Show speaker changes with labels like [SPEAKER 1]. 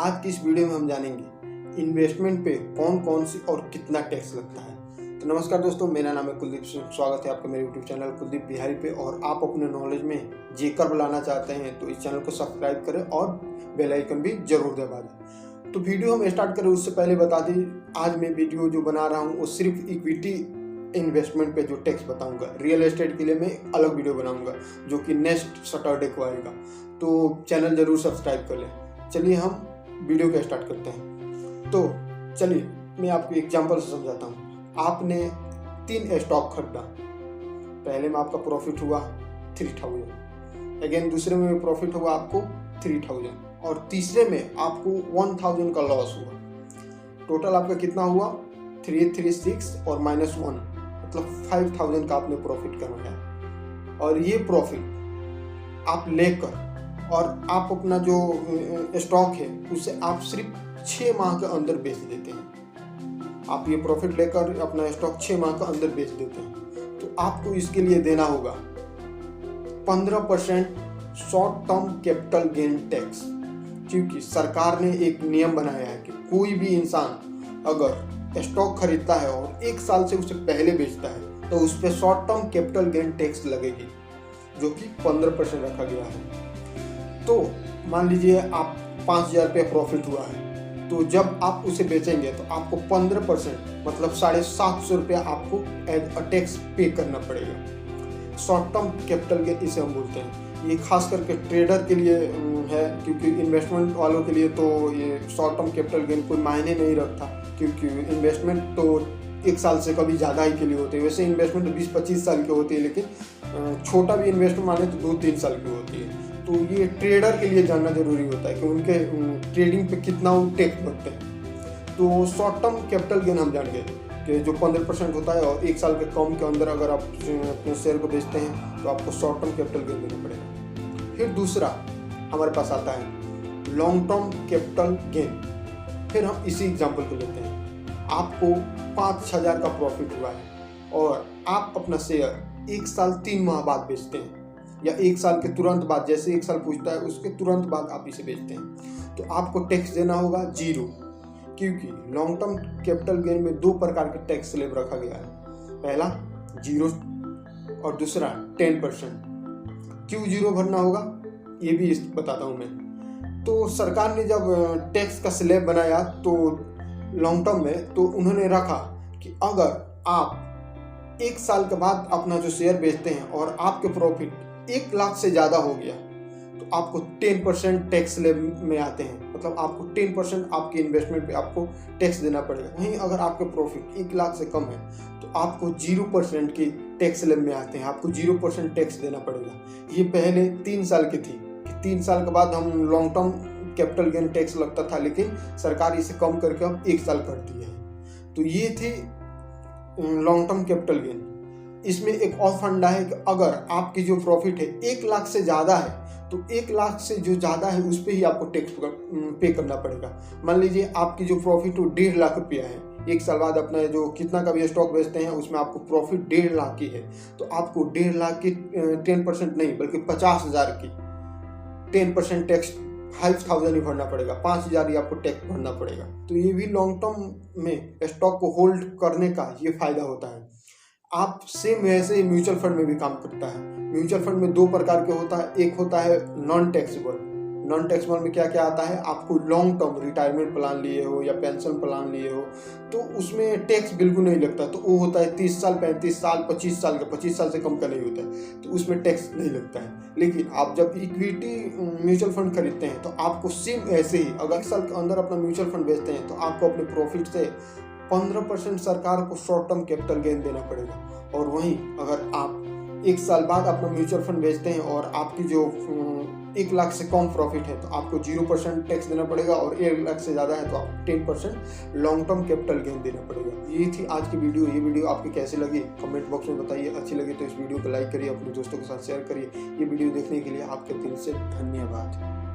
[SPEAKER 1] आज की इस वीडियो में हम जानेंगे इन्वेस्टमेंट पे कौन कौन सी और कितना टैक्स लगता है। तो नमस्कार दोस्तों, मेरा नाम है कुलदीप सिंह। स्वागत है आपका मेरे यूट्यूब चैनल कुलदीप बिहारी पे। और आप अपने नॉलेज में जेकर लाना चाहते हैं तो इस चैनल को सब्सक्राइब करें और बेल आइकन भी जरूर दबा दें। तो वीडियो हम स्टार्ट करें उससे पहले बता दें, आज मैं वीडियो जो बना रहा हूँ वो सिर्फ इक्विटी इन्वेस्टमेंट पे जो टैक्स बताऊंगा। रियल एस्टेट के लिए मैं अलग वीडियो बनाऊंगा जो कि नेक्स्ट सैटरडे को आएगा, तो चैनल जरूर सब्सक्राइब कर लें। चलिए हम वीडियो को स्टार्ट करते हैं। तो चलिए मैं आपको एग्जांपल से समझाता हूँ। आपने 3 स्टॉक खरीदा, पहले में आपका प्रॉफिट हुआ 3000, अगेन दूसरे में प्रॉफिट हुआ आपको 3000 और तीसरे में आपको 1000 का लॉस हुआ। टोटल आपका कितना हुआ 336 और -1, मतलब 5000 का आपने प्रॉफिट करवाया। और ये प्रॉफिट आप लेकर और आप अपना जो स्टॉक है उसे आप सिर्फ 6 माह के अंदर बेच देते हैं। आप ये प्रॉफिट लेकर अपना स्टॉक 6 माह के अंदर बेच देते हैं, तो आपको इसके लिए देना होगा 15% short term capital gain tax. क्योंकि सरकार ने एक नियम बनाया है कि कोई भी इंसान अगर स्टॉक खरीदता है और 1 साल से उसे पहले बेचता है तो उस पर short term capital gain tax लगेगी, जो कि 15% रखा गया है। तो मान लीजिए आप 5000 रुपये प्रॉफिट हुआ है, तो जब आप उसे बेचेंगे तो आपको 15% मतलब 750 रुपया आपको एज अ टैक्स पे करना पड़ेगा। शॉर्ट टर्म कैपिटल गेन इसे हम बोलते हैं। ये खास करके ट्रेडर के लिए है, क्योंकि इन्वेस्टमेंट वालों के लिए तो ये शॉर्ट टर्म कैपिटल गेन कोई मायने नहीं रखता, क्योंकि इन्वेस्टमेंट तो 1 साल से कभी ज़्यादा ही के लिए होते हैं। वैसे इन्वेस्टमेंट 20-25 साल की होती है, लेकिन छोटा भी इन्वेस्टमेंट माने तो 2-3 साल की होती है। तो ये ट्रेडर के लिए जानना जरूरी होता है कि उनके ट्रेडिंग पे कितना वो टैक्स भरते हैं। तो शॉर्ट टर्म कैपिटल गेन हम जान गए कि जो 15% होता है और 1 साल के कम के अंदर अगर आप अपने शेयर को बेचते हैं तो आपको शॉर्ट टर्म कैपिटल गेन देना पड़ेगा। फिर दूसरा हमारे पास आता है लॉन्ग टर्म कैपिटल गेन। फिर हम इसी एग्जाम्पल को लेते हैं। आपको 5000 का प्रॉफिट हुआ है और आप अपना शेयर 1 साल 3 माह बाद बेचते हैं, या 1 साल के तुरंत बाद, जैसे 1 साल पूछता है उसके तुरंत बाद आप इसे बेचते हैं, तो आपको टैक्स देना होगा 0। क्योंकि लॉन्ग टर्म कैपिटल गेन में 2 प्रकार के टैक्स स्लैब रखा गया है, पहला 0 और दूसरा 10%। क्यों 0 भरना होगा ये भी बताता हूँ मैं। तो सरकार ने जब टैक्स का स्लैब बनाया तो लॉन्ग टर्म में, तो उन्होंने रखा कि अगर आप 1 साल के बाद अपना जो शेयर बेचते हैं और आपके प्रॉफिट 1 लाख से ज़्यादा हो गया तो आपको 10% टैक्स स्लैब में आते हैं, मतलब आपको 10% आपके इन्वेस्टमेंट पे आपको टैक्स देना पड़ेगा। वहीं अगर आपके प्रॉफिट 1 लाख से कम है तो आपको 0% की टैक्स स्लैब में आते हैं, आपको 0% टैक्स देना पड़ेगा। ये पहले 3 साल की थी कि 3 साल के बाद हम long term capital gain tax लगता था, लेकिन सरकार इसे कम करके अब 1 साल कर दी है। तो ये थी लॉन्ग टर्म कैपिटल गेन। इसमें एक और फंडा है कि अगर आपकी जो प्रॉफिट है 1 लाख से ज़्यादा है तो 1 लाख से जो ज़्यादा है उस पर ही आपको टैक्स पे करना पड़ेगा। मान लीजिए आपकी जो प्रॉफिट वो 1.5 लाख रुपया है, 1 साल बाद अपना जो कितना का भी स्टॉक बेचते हैं उसमें आपको प्रॉफिट 1.5 लाख की है, तो आपको 1.5 लाख की 10% नहीं बल्कि 50,000 की 10% टैक्स 5000 ही भरना पड़ेगा, 5000 ही आपको टैक्स भरना पड़ेगा। तो ये भी लॉन्ग टर्म में स्टॉक को होल्ड करने का ये फायदा होता है। आप सेम वैसे ही म्यूचुअल फंड में भी काम करता है। म्यूचुअल फंड में 2 प्रकार के होता है, एक होता है नॉन टैक्सेबल। नॉन टैक्सेबल में क्या क्या आता है, आपको लॉन्ग टर्म रिटायरमेंट प्लान लिए हो या पेंशन प्लान लिए हो तो उसमें टैक्स बिल्कुल नहीं लगता। तो वो होता है 30 साल, 35 साल, 25 साल का, 25 साल से कम का नहीं होता है, तो उसमें टैक्स नहीं लगता है। लेकिन आप जब इक्विटी म्यूचुअल फंड खरीदते हैं तो आपको सेम ऐसे ही अगर 1 साल के अंदर अपना म्यूचुअल फंड बेचते हैं तो आपको अपने प्रॉफिट से 15% सरकार को शॉर्ट टर्म कैपिटल गेन देना पड़ेगा। और वहीं अगर आप 1 साल बाद अपना म्यूचुअल फंड बेचते हैं और आपकी जो 1 लाख से कम प्रॉफिट है तो आपको 0% टैक्स देना पड़ेगा, और 1 लाख से ज़्यादा है तो आपको 10% लॉन्ग टर्म कैपिटल गेन देना पड़ेगा। ये थी आज की वीडियो। ये वीडियो आपकी कैसी लगी कमेंट बॉक्स में बताइए। अच्छी लगी तो इस वीडियो को लाइक करिए, अपने दोस्तों के साथ शेयर करिए। ये वीडियो देखने के लिए आपके दिल से धन्यवाद।